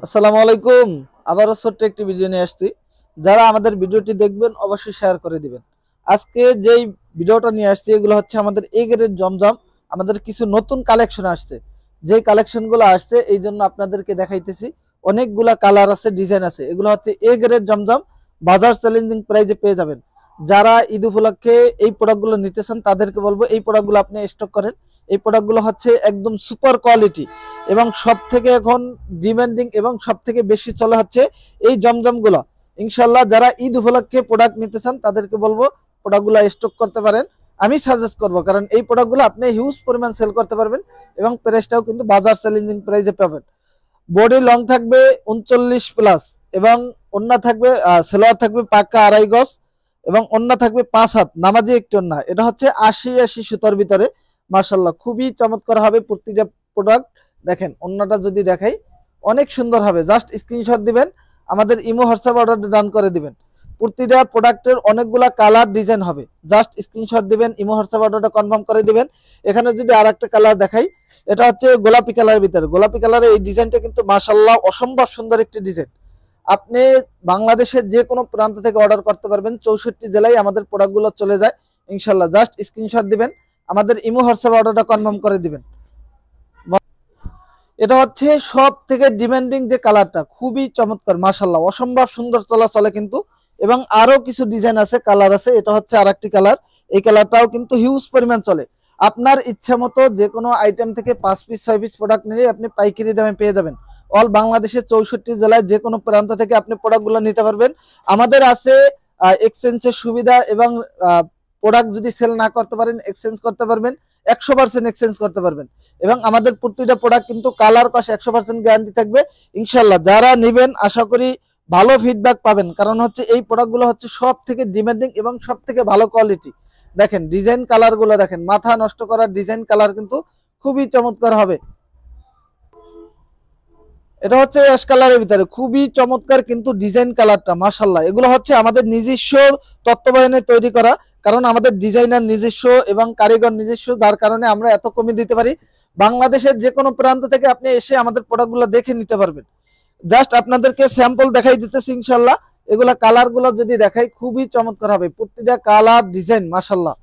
আসসালামু আলাইকুম। আবারও ছোট্ট একটি ভিডিও নিয়ে আসছি। যারা আমাদের ভিডিওটি দেখবেন অবশ্যই শেয়ার করে দিবেন। আজকে যেই ভিডিওটা নিয়ে আসছি এগুলো হচ্ছে আমাদের এ গ্রেড জমজম। আমাদের কিছু নতুন কালেকশন আসছে। যেই কালেকশনগুলো আসছে এই জন্য আপনাদেরকে দেখাইতেছি। অনেকগুলা কালার আছে, ডিজাইন আছে। এগুলো হচ্ছে এ গ্রেড জমজম, বাজার চ্যালেঞ্জিং প্রাইজে পেয়ে যাবেন। যারা ঈদ উপলক্ষে এই প্রোডাক্টগুলো নিতেছেন তাদেরকে বলবো এই প্রোডাক্টগুলো আপনি স্টক করেন। এই প্রোডাক্টগুলো হচ্ছে একদম সুপার কোয়ালিটি এবং সব থেকে এখন ডিমান্ডিং এবং সব থেকে বেশি চলে হচ্ছে এই জমজমগুলো। ইনশাল্লাহ যারা ঈদ উপলক্ষে প্রোডাক্ট নিতে চান তাদেরকে বলবো প্রোডাক্টগুলো স্টক করতে পারেন। আমি সাজেস্ট করব, কারণ এই প্রোডাক্টগুলো আপনি হিউজ পরিমাণ সেল করতে পারবেন এবং প্রাইসটাও কিন্তু বাজার চ্যালেঞ্জিং প্রাইসে পাবেন। বডি লং থাকবে 39+ এবং ওন্না থাকবে সেলোয়ার থাকবে পাক্কা 2.5 গজ এবং ওন্না থাকবে 5 হাত নামাজি একটি ওন্না। এটা হচ্ছে 80 সুতার ভিতরে। মাশাআল্লাহ খুবই চমৎকার হবে প্রতিটা প্রোডাক্ট। দেখেন ওন্নাটা যদি দেখাই অনেক সুন্দর হবে। জাস্ট স্ক্রিনশট দিবেন, আমাদের ইমো হোয়াটসঅ্যাপ অর্ডার ডান করে দিবেন। প্রতিটা প্রোডাক্টের অনেকগুলা কালার ডিজাইন হবে। জাস্ট স্ক্রিনশট দিবেন, ইমো হোয়াটসঅ্যাপ অর্ডারটা কনফার্ম করে দিবেন। এখানে যদি আরেকটা কালার দেখাই, এটা হচ্ছে গোলাপি কালারের ভিতরে। গোলাপি কালারের এই ডিজাইনটা কিন্তু মাশাআল্লাহ অসম্ভব সুন্দর একটি ডিজাইন। আপনি বাংলাদেশের যে কোনো প্রান্ত থেকে অর্ডার করতে পারবেন। 64 জেলায় আমাদের প্রোডাক্টগুলো চলে যায় ইনশাআল্লাহ। জাস্ট স্ক্রিনশট দিবেন, আমাদের ইমো হোয়াটসঅ্যাপ অর্ডারটা কনফার্ম করে দিবেন। এটা হচ্ছে সব থেকে ডিমান্ডিং যে কালারটা, খুবই চমৎকার মাশাআল্লাহ অসম্ভব সুন্দর চলাচলে কিন্তু। এবং আরো কিছু ডিজাইন আছে, কালার আছে। এটা হচ্ছে আরেকটি কালার। এই কালারটাও কিন্তু হিউজ পরিমাণ চলে। আপনার ইচ্ছা মতো যে কোনো আইটেম থেকে 5 পিস 6 পিস প্রোডাক্ট নিলে আপনি পাইকারি দামে পেয়ে যাবেন। অল বাংলাদেশের 64 জেলায় যে কোনো প্রান্ত থেকে আপনি প্রোডাক্টগুলো নিতে পারবেন। আমাদের আছে এক্সচেঞ্জের সুবিধা এবং প্রোডাক্ট যদি সেল না করতে পারেন এক্সচেঞ্জ করতে পারবেন। 100% এক্সচেঞ্জ করতে পারবেন। এবং আমাদের প্রতিটা প্রোডাক্ট কিন্তু কালার কস 100% গ্যারান্টি থাকবে ইনশাল্লাহ। যারা নেবেন আশা করি ভালো ফিডব্যাক পাবেন, কারণ হচ্ছে এই প্রোডাক্টগুলো হচ্ছে সব থেকে ডিমান্ডিং এবং সব থেকে ভালো কোয়ালিটি। দেখেন ডিজাইন কালারগুলো দেখেন, মাথা নষ্ট করার ডিজাইন কালার কিন্তু খুবই চমৎকার হবে। এটা হচ্ছে অ্যাশ কালারের ভিতরে, খুবই চমৎকার কিন্তু ডিজাইন কালারটা মাশাআল্লাহ। এগুলো হচ্ছে আমাদের নিজস্ব তত্ত্বাবধানে তৈরি করা, কারণ আমাদের ডিজাইনার নিজস্ব এবং কারিগর নিজস্ব, যার কারণে আমরা এত কমে দিতে পারি। বাংলাদেশের যে কোনো প্রান্ত থেকে আপনি এসে আমাদের প্রোডাক্টগুলো দেখে নিতে পারবেন। জাস্ট আপনাদেরকে স্যাম্পল দেখাই দিতেছি ইনশাআল্লাহ। এগুলা কালারগুলো যদি দেখাই খুবই চমৎকার হবে। প্রতিটা কালার ডিজাইন মাশাআল্লাহ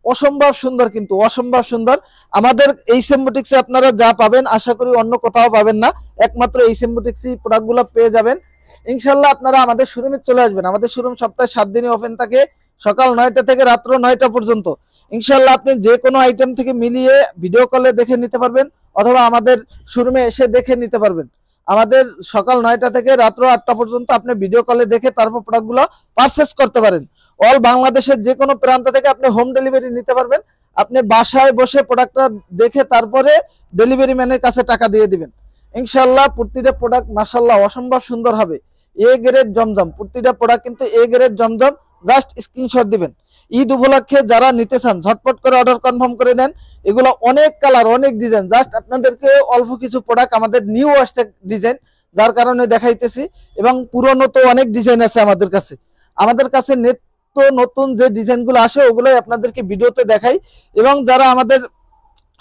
অসম্ভব সুন্দর, কিন্তু অসম্ভব সুন্দর। আমাদের এই বুটিক্সে আপনারা যা পাবেন আশা করি অন্য কোথাও পাবেন না, একমাত্র এই বুটিক্সই প্রোডাক্টগুলো পেয়ে যাবেন ইনশাআল্লাহ। আপনারা আমাদের শোরুমে চলে আসবেন। আমাদের শোরুম সপ্তাহে 7 দিনই ওপেন থাকে, সকাল 9টা থেকে রাত্র 9টা পর্যন্ত। ইনশাআল্লাহ আপনি যে কোনো আইটেম থেকে মিলিয়ে ভিডিও কলে দেখে নিতে পারবেন অথবা আমাদের শোরুমে এসে দেখে নিতে পারবেন। আমাদের সকাল 9টা থেকে রাত্র 8টা পর্যন্ত আপনি ভিডিও কলে দেখে তারপর প্রোডাক্টগুলো পারচেজ করতে পারেন। অল বাংলাদেশের যে কোনো প্রান্ত থেকে আপনি হোম ডেলিভারি নিতে পারবেন। আপনি বাসায় বসে প্রোডাক্টটা দেখে তারপরে ডেলিভারি ম্যানের কাছে টাকা দিয়ে দিবেন ইনশাআল্লাহ। প্রতিটা প্রোডাক্ট মাশাআল্লাহ অসম্ভব সুন্দর হবে। এ গ্রেড জমজম, প্রতিটা প্রোডাক্ট কিন্তু A grade Zamzam. Just screenshot দিবেন। ঈদ উপলক্ষে যারা নিতে চান ঝটপট করে অর্ডার কনফার্ম করে দেন। এগুলো অনেক কালার, অনেক ডিজাইন। জাস্ট আপনাদেরকে অল্প কিছু প্রোডাক্ট আমাদের নিউ আসছে ডিজাইন, যার কারণে দেখাইতেছি। এবং পুরনো তো অনেক ডিজাইন আছে আমাদের কাছে। আমাদের কাছে নতুন যে ডিজাইনগুলো আসে ওগুলোই আপনাদেরকে ভিডিওতে দেখাই। এবং যারা আমাদের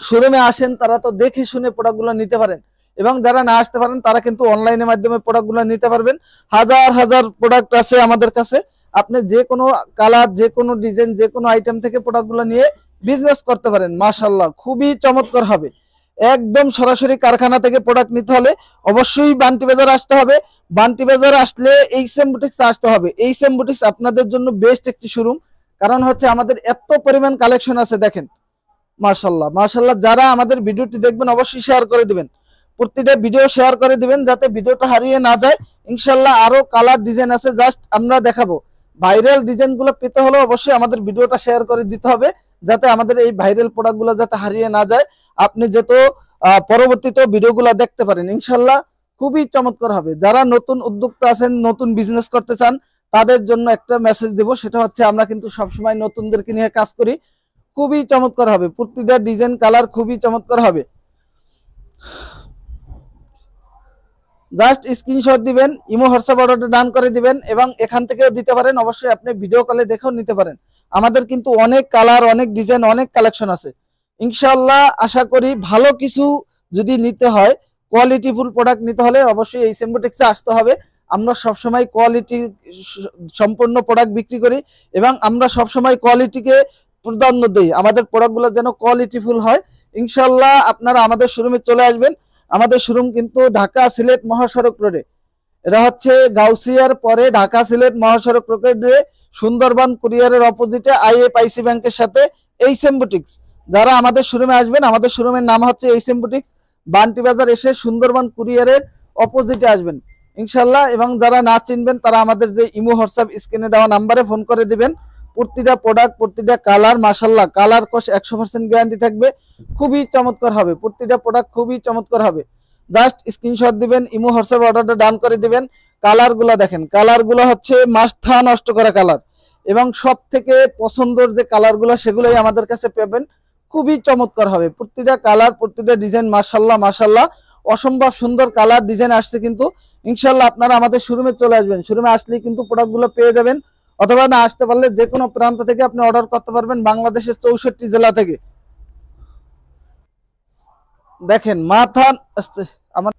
শোরুমে আসেন তারা তো দেখে শুনে প্রোডাক্টগুলো নিতে পারেন, এবং যারা না আসতে পারেন তারা কিন্তু অনলাইনের মাধ্যমে প্রোডাক্টগুলো নিতে পারবেন। হাজার হাজার প্রোডাক্ট আছে আমাদের কাছে। আপনি যে কোনো কালার, যে কোনো ডিজাইন, যে কোনো আইটেম থেকে প্রোডাক্টগুলো নিয়ে বিজনেস করতে পারেন মাশাআল্লাহ। খুবই চমৎকার হবে। একদম সরাসরি কারখানা থেকে প্রোডাক্ট নিতে হলে অবশ্যই বান্টি বাজার আসতে হবে। বান্টি বাজার আসলে এইচএম বুটিক্স আসতে হবে। এইচএম বুটিক্স আপনাদের জন্য বেস্ট একটি শোরুম, কারণ হচ্ছে আমাদের এত পরিমাণ কালেকশন আছে দেখেন মাশাআল্লাহ মাশাআল্লাহ। যারা আমাদের ভিডিওটি দেখবেন অবশ্যই শেয়ার করে দিবেন। প্রতিটা ভিডিও শেয়ার করে দিবেন যাতে ভিডিওটা হারিয়ে না যায় ইনশাআল্লাহ। আরো কালার ডিজাইন আছে, জাস্ট আমরা দেখাবো। ভাইরাল ডিজাইনগুলো পেতে হলে অবশ্যই আমাদের ভিডিওটা শেয়ার করে দিতে হবে, যাতে আমাদের এই ভাইরাল প্রোডাক্টগুলো যাতে হারিয়ে না যায়। আপনি যেহেতু পরবর্তীতে ভিডিওগুলো দেখতে পারেন ইনশাআল্লাহ। খুবই চমৎকার হবে। যারা নতুন উদ্যোক্তা আছেন, নতুন বিজনেস করতে চান, তাদের জন্য একটা মেসেজ দেব, সেটা হচ্ছে আমরা কিন্তু সবসময় নতুনদেরকে নিয়ে কাজ করি। খুবই চমৎকার হবে। প্রতিটা ডিজাইন কালার খুবই চমৎকার হবে। জাস্ট স্ক্রিনশট দিবেন, ইমো হোয়াটসঅ্যাপ অর্ডারটা ডান করে দিবেন এবং এখান থেকেও দিতে পারেন। অবশ্যই আপনি ভিডিও কলে দেখেও নিতে পারেন। আমাদের কিন্তু অনেক কালার, অনেক ডিজাইন, অনেক কালেকশন আছে ইনশাআল্লাহ। আশা করি ভালো কিছু যদি নিতে হয় কোয়ালিটিফুল প্রোডাক্ট নিতে হলে অবশ্যই এইচএম বুটিক্সে আসতে হবে। আমরা সবসময় কোয়ালিটি সম্পূর্ণ প্রোডাক্ট বিক্রি করি এবং আমরা সবসময় কোয়ালিটিকে প্রাধান্য দিই। আমাদের প্রোডাক্টগুলো যেন কোয়ালিটিফুল হয়। ইনশাল্লাহ আপনারা আমাদের শোরুমে চলে আসবেন। আমাদের শোরুম কিন্তু ঢাকা সিলেট মহাসড়ক রোডে, এটা হচ্ছে গাউসিয়ার পরে ঢাকা সিলেট মহাসড়ক রোডে সুন্দরবন কুরিয়ারের অপোজিটে আইএফআইসি ব্যাংকের সাথে এইচএম বুটিক্স। যারা আমাদের শোরুমে আসবেন, আমাদের শোরুমের নাম হচ্ছে এইচএম বুটিক্স, বান্টি বাজার এসে সুন্দরবন কুরিয়ারের অপোজিটে আসবেন ইনশাল্লাহ। এবং যারা না চিনবেন তারা আমাদের যে ইমো হোয়াটসঅ্যাপ স্ক্রিনে দেওয়া নাম্বারে ফোন করে দিবেন। প্রতিটা প্রোডাক্ট, প্রতিটা কালার মাশাল্লাহ, কালার কোশ 100% গ্যারান্টি থাকবে, খুবই চমৎকার হবে। প্রতিটা প্রোডাক্ট খুবই চমৎকার হবে। জাস্ট স্ক্রিনশট দিবেন, ইমো হোয়াটসঅ্যাপ অর্ডারটা ডান করে দিবেন। কালারগুলো দেখেন, কালারগুলো হচ্ছে মাথা নষ্ট করা কালার এবং সব থেকে পছন্দের যে কালারগুলো সেগুলোই আমাদের কাছে পাবেন, খুবই চমৎকার হবে। প্রতিটা কালার, প্রতিটা ডিজাইন মাশাল্লাহ মাশাল্লাহ, অসম্ভব সুন্দর কালার ডিজাইন আসছে। কিন্তু ইনশাল্লাহ আপনারা আমাদের শোরুমে চলে আসবেন। শোরুমে আসলেই কিন্তু প্রোডাক্টগুলো পেয়ে যাবেন, অথবা না আসতে পারলে যে কোনো প্রান্ত থেকে আপনি অর্ডার করতে পারবেন, বাংলাদেশের 64 জেলা থেকে। দেখেন আমার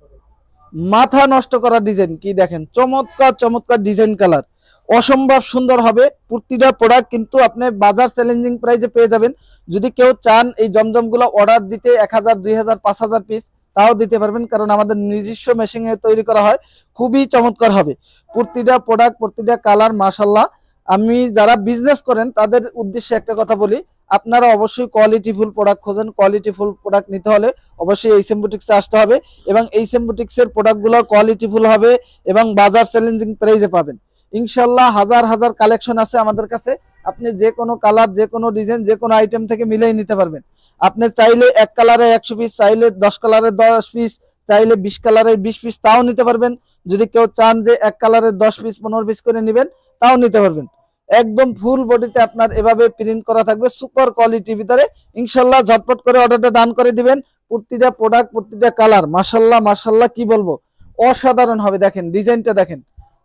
মাথা নষ্ট করা ডিজাইন কি দেখেন, চমৎকার চমৎকার ডিজাইন, কালার অসম্ভব সুন্দর হবে। প্রতিটা প্রোডাক্ট কিন্তু আপনি বাজার চ্যালেঞ্জিং প্রাইসে পেয়ে যাবেন। যদি কেউ চান এই জমজমগুলো অর্ডার দিতে 1000, 2000, 5000 পিস, তাও দিতে পারবেন, কারণ আমাদের নিজস্ব মেশিনে তৈরি করা হয়, খুবই চমৎকার হবে। প্রতিটা প্রোডাক্ট, প্রতিটা কালার মাশাল্লাহ। আমি যারা বিজনেস করেন তাদের উদ্দেশ্যে একটা কথা বলি, আপনারা অবশ্যই কোয়ালিটিফুল প্রোডাক্ট খোঁজেন। কোয়ালিটিফুল প্রোডাক্ট নিতে হলে অবশ্যই এইচএম বুটিক্সে আসতে হবে এবং এইচএম বুটিক্সের প্রোডাক্টগুলো কোয়ালিটিফুল হবে এবং বাজার চ্যালেঞ্জিং প্রাইসে পাবেন ইনশাল্লাহ। হাজার হাজার কালেকশন আছে আমাদের কাছে, আপনি যে কোনো কালার, যে কোনো ডিজাইন, যে কোনো আইটেম থেকে মিলেই নিতে পারবেন। আপনি চাইলে এক কালারে 100 পিস, চাইলে 10 কালারে 10 পিস, চাইলে 20 কালারে 20 পিস, তাও নিতে পারবেন। যদি কেউ চান যে এক কালারে 10 পিস 15 পিস করে নেবেন, তাও নিতে পারবেন। একদম ফুল বডিতে আপনার এভাবে প্রিন্ট করা থাকবে, সুপার কোয়ালিটির ভিতরে ইনশাল্লাহ। ঝটপট করে অর্ডারটা ডান করে দিবেন। প্রতিটা প্রোডাক্ট, প্রতিটা কালার মাশাল্লাহ মাশাল্লাহ, কি বলবো, অসাধারণ হবে। দেখেন ডিজাইনটা, দেখেন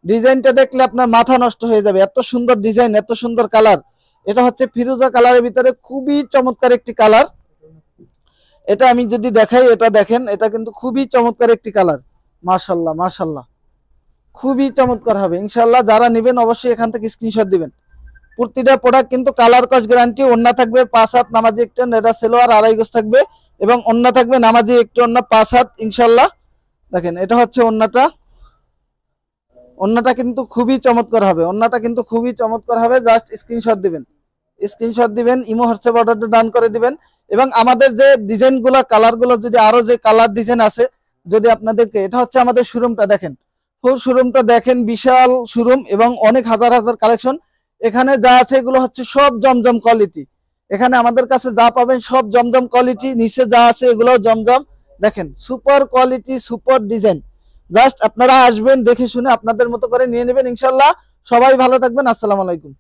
ডিজাইনটা দেখলে আপনার মাথা নষ্ট হয়ে যাবে, এত সুন্দর ডিজাইন, এত সুন্দর কালার। এটা হচ্ছে ফিরোজা কালারের ভিতরে খুবই চমৎকার একটি কালার। এটা আমি যদি দেখাই, এটা দেখেন, এটা কিন্তু খুবই চমৎকার একটি কালার, মাশাল্লাহ মাশাল্লাহ, খুবই চমৎকার হবে ইনশাল্লাহ। যারা নেবেন অবশ্যই এখান থেকে স্ক্রিনশট দিবেন। প্রতিটা প্রোডাক্ট কিন্তু কালার কস গ্যারান্টি। ওন্না থাকবে 5 হাত নামাজি একটু, এটা সেলোয়ার 2.5 গজ থাকবে এবং ওন্না থাকবে নামাজি একটু, ওন্না 5 হাত ইনশাল্লাহ। দেখেন এটা হচ্ছে ওন্নাটা, ওন্নাটা কিন্তু খুবই চমৎকার হবে, ওন্নাটা কিন্তু খুবই চমৎকার হবে। জাস্ট স্ক্রিনশট দিবেন, স্ক্রিনশট দিবেন, ইমো হোয়াটসঅ্যাপ অর্ডারটা ডান করে দিবেন। এবং আমাদের যে ডিজাইনগুলো, কালারগুলো, যদি আরো যে কালার ডিজাইন আছে, যদি আপনাদেরকে, এটা হচ্ছে আমাদের শোরুমটা দেখেন, ফুল শোরুমটা দেখেন, বিশাল শোরুম এবং অনেক হাজার হাজার কালেকশন। এখানে যা আছে এগুলো হচ্ছে সব জমজম কোয়ালিটি। এখানে আমাদের কাছে যা পাবেন সব জমজম কোয়ালিটি। নিচে যা আছে এগুলো জমজম। দেখেন super quality, super design. Just আপনারা আসবেন, দেখে শুনে আপনাদের মতো করে নিয়ে নেবেন ইনশাল্লাহ। সবাই ভালো থাকবেন, আসসালামু আলাইকুম।